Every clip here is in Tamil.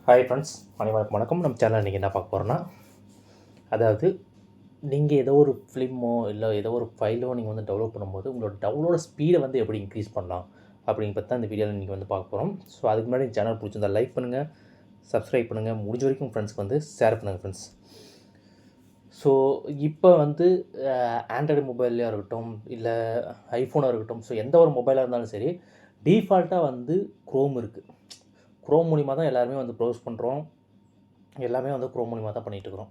ஹாய் ஃப்ரெண்ட்ஸ், அனைவருக்கும் வணக்கம். நம்ம சேனலில் இன்றைக்கி என்ன பார்க்க போகிறோன்னா, அதாவது நீங்கள் ஏதோ ஒரு ஃபிலிமோ இல்லை ஏதோ ஒரு ஃபைலோ நீங்கள் வந்து டவுன்லோட் பண்ணும்போது உங்களோட டவுன்லோட ஸ்பீடை வந்து எப்படி இன்க்ரீஸ் பண்ணலாம் அப்படிங்க பற்றி தான் இந்த வீடியோவில் இன்றைக்கி வந்து பார்க்க போகிறோம். ஸோ அதுக்கு முன்னாடி சேனல் பிடிச்சிருந்தா லைக் பண்ணுங்கள், சப்ஸ்கிரைப் பண்ணுங்கள், முடிஞ்ச வரைக்கும் ஃப்ரெண்ட்ஸ்க்கு வந்து ஷேர் பண்ணுங்கள் ஃப்ரெண்ட்ஸ். ஸோ இப்போ வந்து ஆண்ட்ராய்டு மொபைல்லையாக இருக்கட்டும் இல்லை ஐஃபோனாக இருக்கட்டும், ஸோ எந்த ஒரு மொபைலாக இருந்தாலும் சரி, டீஃபால்ட்டாக வந்து க்ரோம் இருக்குது. க்ரோம் மூலிமா தான் எல்லாருமே வந்து ப்ரௌஸ் பண்ணுறோம், எல்லாமே வந்து க்ரோம் மூலிமா தான் பண்ணிகிட்ருக்குறோம்.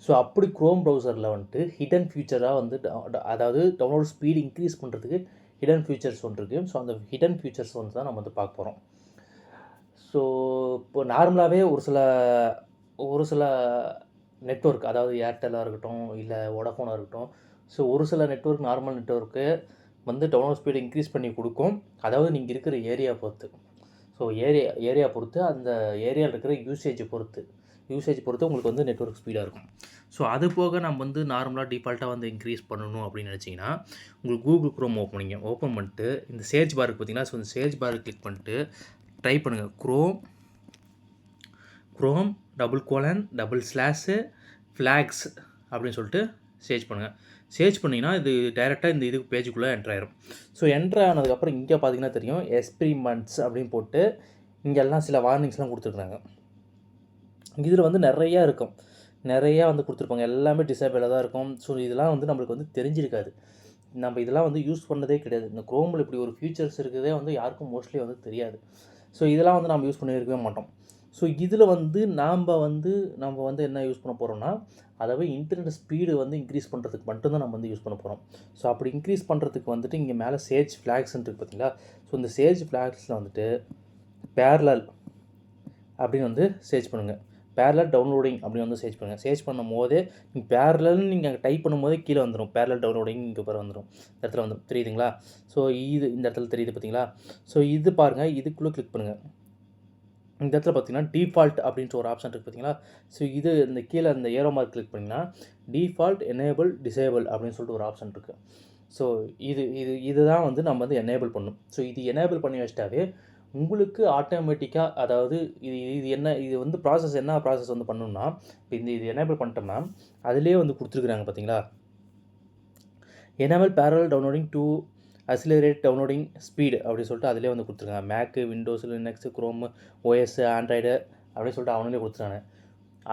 ஸோ அப்படி க்ரோம் ப்ரௌசரில் வந்துட்டு ஹிடன் ஃபியூச்சராக வந்து அதாவது டவுன்லோட் ஸ்பீடு இன்க்ரீஸ் பண்ணுறதுக்கு ஹிடன் ஃபியூச்சர்ஸ் ஒன்று இருக்குது. ஸோ அந்த ஹிடன் ஃபியூச்சர்ஸ் வந்து தான் நம்ம வந்து பார்க்க போகிறோம். ஸோ இப்போ நார்மலாகவே ஒரு சில நெட்வொர்க், அதாவது ஏர்டெல்லாக இருக்கட்டும் இல்லை வோடாஃபோனாக இருக்கட்டும், ஸோ ஒரு சில நெட்வொர்க் நார்மல் நெட்வொர்க்கு வந்து டவுன்லோட் ஸ்பீடு இன்க்ரீஸ் பண்ணி கொடுக்கும். அதாவது நீங்கள் இருக்கிற ஏரியா பொறுத்து. ஸோ ஏரியா பொறுத்து, அந்த ஏரியாவில் இருக்கிற யூசேஜை பொறுத்து உங்களுக்கு வந்து நெட்வொர்க் ஸ்பீடாக இருக்கும். ஸோ அது போக நம்ம வந்து நார்மலாக டிஃபால்ட்டாக வந்து இன்க்ரீஸ் பண்ணணும் அப்படின்னு நினச்சிங்கன்னா, உங்களுக்கு கூகுள் க்ரோம் ஓப்பன் பண்ணிட்டு இந்த சேர்ச் பாருக்கு பார்த்தீங்கன்னா, ஸோ இந்த சேர்ச் பாருக்கு கிளிக் பண்ணிட்டு டைப் பண்ணுங்கள் க்ரோம் //flags அப்படின்னு சொல்லிட்டு சேர்ச் பண்ணுங்கள். சேர்ச் பண்ணிங்கன்னா இது டைரெக்டாக இந்த இதுக்கு பேஜுக்குள்ளே என்ட்ரு ஆயிரும். ஸோ என்ட்ரு ஆனதுக்கப்புறம் இங்கே பார்த்தீங்கன்னா தெரியும், எக்ஸ்பிரிமெண்ட்ஸ் அப்படின்னு போட்டு இங்கெல்லாம் சில வார்னிங்ஸ்லாம் கொடுத்துருக்குறாங்க. இதில் வந்து நிறையா வந்து கொடுத்துருப்பாங்க. எல்லாமே டிசேபிளாக தான் இருக்கும். ஸோ இதெல்லாம் வந்து நம்மளுக்கு வந்து தெரிஞ்சிருக்காது. நம்ம இதெல்லாம் வந்து யூஸ் பண்ணதே கிடையாது. இந்த க்ரோமில் இப்படி ஒரு ஃபீச்சர்ஸ் இருக்கிறதே வந்து யாருக்கும் மோஸ்ட்லி வந்து தெரியாது. ஸோ இதெல்லாம் வந்து நம்ம யூஸ் பண்ணியிருக்கவே மாட்டோம். ஸோ இதில் வந்து நம்ம வந்து என்ன யூஸ் பண்ண போகிறோம்னா, அதாவது இன்டர்நெட் ஸ்பீடு வந்து இன்க்ரீஸ் பண்ணுறதுக்கு மட்டும்தான் நம்ம வந்து யூஸ் பண்ண போகிறோம். ஸோ அப்படி இன்க்ரீஸ் பண்ணுறதுக்கு வந்துட்டு இங்கே மேலே சேஜ் ஃப்ளாக்ஸ்ன்னு இருக்குது பார்த்தீங்களா. ஸோ இந்த சேஜ் ஃப்ளாக்ஸில் வந்துட்டு பேரலல் அப்படின்னு வந்து சேர்ச் பண்ணுங்கள். பேரலல் டவுன்லோடிங் அப்படின்னு வந்து சேர்ச் பண்ணுங்கள். சேர்ச் பண்ணும் போதே நீங்கள் பேரலல்னு நீங்கள் டைப் பண்ணும்போதே கீழே வந்துடும். பேரலல் டவுன்லோடிங் இங்கே பாரு வந்துடும். இந்த இடத்துல வந்துடும், தெரியுதுங்களா? ஸோ இந்த இடத்துல தெரியுது பார்த்தீங்களா? ஸோ இது பாருங்கள், இதுக்குள்ளே கிளிக் பண்ணுங்கள். இந்த இடத்துல பார்த்தீங்கன்னா டிஃபால்ட் அப்படின்ற ஒரு ஆப்ஷன் இருக்குது பார்த்தீங்களா. ஸோ இந்த கீழே இந்த ஏரோ மார்க் கிளிக் பண்ணிங்கன்னா டிஃபால்ட் டிசேபிள் அப்படின்னு சொல்லிட்டு ஒரு ஆப்ஷன் இருக்குது. ஸோ இதுதான் வந்து நம்ம வந்து எனேபிள் பண்ணணும். ஸோ இது எனேபிள் பண்ணி வச்சிட்டாவே உங்களுக்கு ஆட்டோமேட்டிக்காக, அதாவது இது வந்து என்ன ப்ராசஸ் வந்து பண்ணணும்னா, இப்போ இது எனேபிள் பண்ணிட்டோம்னா அதிலே வந்து கொடுத்துருக்குறாங்க பார்த்தீங்களா, enable parallel downloading to accelerate downloading speed அப்படின்னு சொல்லிட்டு அதிலே வந்து கொடுத்துருக்காங்க. Mac, Windows, Linux, Chrome, OS, Android அப்படின்னு சொல்லிட்டு அவங்களே கொடுத்துட்டாங்க.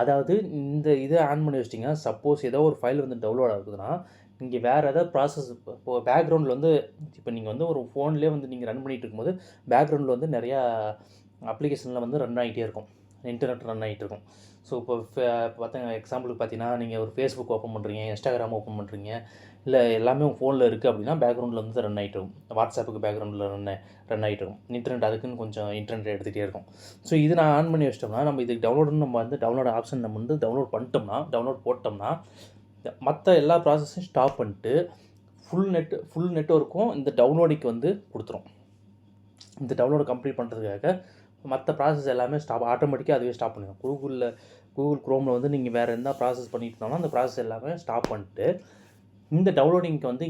அதாவது இந்த இதை ஆன் பண்ணி வச்சிட்டிங்க. சப்போஸ் ஏதோ ஒரு ஃபைல் வந்து டவுன்லோட் ஆகுதுன்னா, இங்கே வேறு ஏதாவது ப்ராசஸ் இப்போது பேக்ரவுண்டில் வந்து, இப்போ நீங்கள் வந்து ஒரு ஃபோன்லேயே வந்து நீங்கள் ரன் பண்ணிகிட்டு இருக்கும்போது பேக்ரவுண்டில் வந்து நிறையா அப்ளிகேஷனில் வந்து ரன் ஆகிட்டே இருக்கும், இன்டர்நெட் ரன் ஆகிட்டு இருக்கும். ஸோ இப்போ எக்ஸாம்பிளுக்கு பார்த்தீங்கன்னா, நீங்கள் ஒரு ஃபேஸ்புக் ஓப்பன் பண்ணுறீங்க, இன்ஸ்டாகிராம் ஓப்பன் பண்ணுறீங்க, இல்லை எல்லாமே உங்கள் ஃபோனில் இருக்குது அப்படின்னா பேக்ரவுண்டில் வந்து ரன் ஆகிட்டு இருக்கும். வாட்ஸ்அப்புக்கு பேக்ரவுண்டில் ரன் ஆகிட்டு இருக்கும். இன்டர்நெட் அதுக்குன்னு கொஞ்சம் இன்டர்நெட் எடுத்துகிட்டே இருக்கும். ஸோ இது நான் ஆன் பண்ணி வச்சிட்டோம்னா, நம்ம இதுக்கு டவுன்லோட் ஆப்ஷன் நம்ம வந்து டவுன்லோட் போட்டோம்னா மற்ற எல்லா ப்ராசஸையும் ஸ்டாப் பண்ணிட்டு ஃபுல் நெட்வொர்க்கும் இந்த டவுன்லோடிக்கு வந்து கொடுத்துரும். இந்த டவுன்லோடு கம்ப்ளீட் பண்ணுறதுக்காக மற்ற ப்ராசஸ் எல்லாமே ஆட்டோமேட்டிக்காக அதுவே ஸ்டாப் பண்ணிடும். கூகுள் க்ரோமில் வந்து நீங்கள் வேறு எந்த ப்ராசஸ் பண்ணிட்டு இருந்தாலும் அந்த ப்ராசஸ் எல்லாமே ஸ்டாப் பண்ணிட்டு இந்த டவுன்லோடிங்க்கு வந்து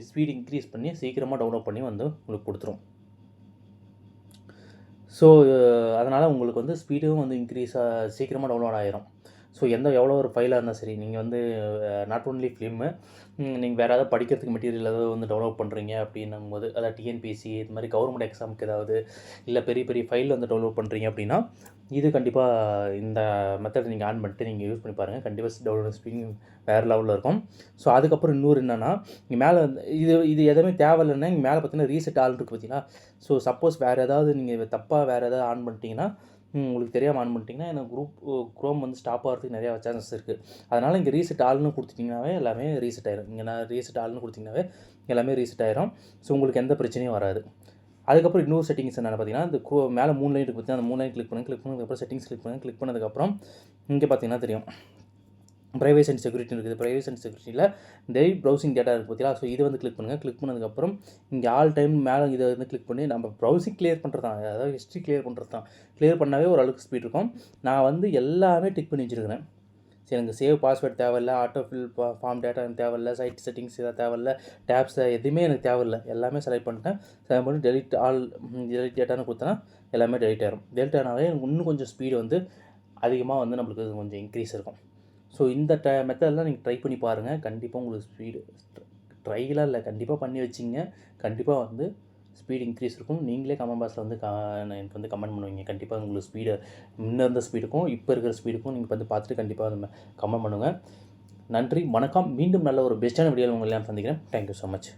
ஸ்பீடு இன்க்ரீஸ் பண்ணி சீக்கிரமாக டவுன்லோட் பண்ணி வந்து உங்களுக்கு கொடுத்துரும். ஸோ அதனால் உங்களுக்கு வந்து ஸ்பீடும் வந்து சீக்கிரமாக டவுன்லோட் ஆகிரும். ஸோ எவ்வளோ ஒரு ஃபைலாக இருந்தால் சரி, நீங்கள் வந்து நாட் ஒன்லி ஃபிலிமு, நீங்கள் வேறு ஏதாவது படிக்கிறதுக்கு மெட்டீரியல் ஏதாவது வந்து டவுன்லோட் பண்ணுறீங்க அப்படின்னும்போது, அதாவது டிஎன்பிஎஸ்சி இது மாதிரி கவர்மெண்ட் எக்ஸாமுக்கு ஏதாவது, இல்லை பெரிய பெரிய ஃபைல் வந்து டவுன்லோட் பண்ணுறீங்க அப்படின்னா, இது கண்டிப்பாக இந்த மெத்தட் நீங்கள் ஆன் பண்ணிட்டு நீங்கள் யூஸ் பண்ணி பாருங்கள். கண்டிப்பாக டவுன்லோட் ஸ்பீட் வேறு லெவலில் இருக்கும். ஸோ அதுக்கப்புறம் இன்னொரு என்னென்னா, இங்கே மேலே இது எதுவுமே தேவையில்லைன்னா இங்கே மேலே பார்த்தீங்கன்னா ரீசெட் ஆல் இருக்குது பார்த்தீங்கன்னா. ஸோ சப்போஸ் வேறு ஏதாவது நீங்கள் தப்பாக வேறு ஏதாவது ஆன் பண்ணிட்டீங்கன்னா, உங்களுக்கு தெரியாமல் ஆன் பண்ணிட்டீங்கன்னா எனக்கு க்ரோம் வந்து ஸ்டாப் ஆகிறதுக்கு நிறையா சான்சஸ் இருக்குது. அதனால் இங்கே ரீசெட் ஆல்னு கொடுத்துட்டிங்கனாவே எல்லாமே ரீசெட் ஆயிரும். இங்கே நான் ரீசெட் ஆல்னு கொடுத்திங்கனாவே எல்லாமே ரீசெட் ஆயிரும். ஸோ உங்களுக்கு எந்த பிரச்சனையும் வராது. அதுக்கப்புறம் இன்னொரு செட்டிங்ஸ் என்னென்னு பார்த்தீங்கன்னா, இந்த மேலே 3 லைன் இருக்குது பார்த்தீங்கன்னா, அந்த 3 லைன் கிளிக் பண்ணதுக்கப்புறம் செட்டிங்ஸ் கிளிக் பண்ணதுக்கப்புறம் இங்கே பார்த்தீங்கன்னா தெரியும் ப்ரைவசி அண்ட் செக்யூரிட்டி இருக்குது. ப்ரைவசி அண்ட் செக்யூரிட்டியில் டெலிட் ப்ரௌசிங் டேட்டா இருக்குது பார்த்தீங்களா. ஸோ இது வந்து கிளிக் பண்ணுங்கள். கிளிக் பண்ணதுக்கப்புறம் இங்கே ஆல் டைம் மேலே இதை வந்து கிளிக் பண்ணி நம்ம ப்ரௌசிங் கிளியர் பண்ணுறது தான், அதாவது ஹிஸ்ட்ரி கிளியர் பண்ணுறது தான். கிளியர் பண்ணாவே ஒரு அளவுக்கு ஸ்பீட் இருக்கும். நான் வந்து எல்லாமே டிக் பண்ணி வச்சுருக்கிறேன். சரி, எனக்கு சேவ் பாஸ்வேர்ட் தேவையில்லை, ஆட்டோ ஃபில் ஃபார்ம் டேட்டா எனக்கு தேவையில்லை, சைட் செட்டிங்ஸ் எதாவது தேவையில்லை, டேப்ஸ் எதுவுமே எனக்கு தேவையில்லை. எல்லாமே செலக்ட் பண்ணிட்டேன். செலக்ட் பண்ணி டெலிட் டேட்டான்னு கொடுத்தேன்னா எல்லாமே டெலிட் ஆயிரும். டெலிட் ஆனாவே இன்னும் கொஞ்சம் ஸ்பீடு வந்து அதிகமாக வந்து நம்மளுக்கு கொஞ்சம் இன்க்ரீஸ் இருக்கும். ஸோ இந்த மெத்தட்லாம் நீங்கள் ட்ரை பண்ணி பாருங்கள். கண்டிப்பாக உங்களுக்கு ஸ்பீடு ட்ரைலாம் இல்லை, கண்டிப்பாக பண்ணி வச்சிங்க. கண்டிப்பாக வந்து ஸ்பீடு இன்க்ரீஸ் இருக்கும். நீங்களே கமெண்ட் பாக்ஸில் வந்து எனக்கு வந்து கமெண்ட் பண்ணுவீங்க. கண்டிப்பாக உங்களுக்கு ஸ்பீடு முன்ன இருந்த ஸ்பீடுக்கும் இப்போ இருக்கிற ஸ்பீடுக்கும் நீங்கள் வந்து பார்த்துட்டு கண்டிப்பாக வந்து கமெண்ட் பண்ணுங்கள். நன்றி, வணக்கம். மீண்டும் நல்ல ஒரு பெஸ்ட்டான வீடியோவில் உங்களை எல்லாம் சந்திக்கிறேன். Thank you so much.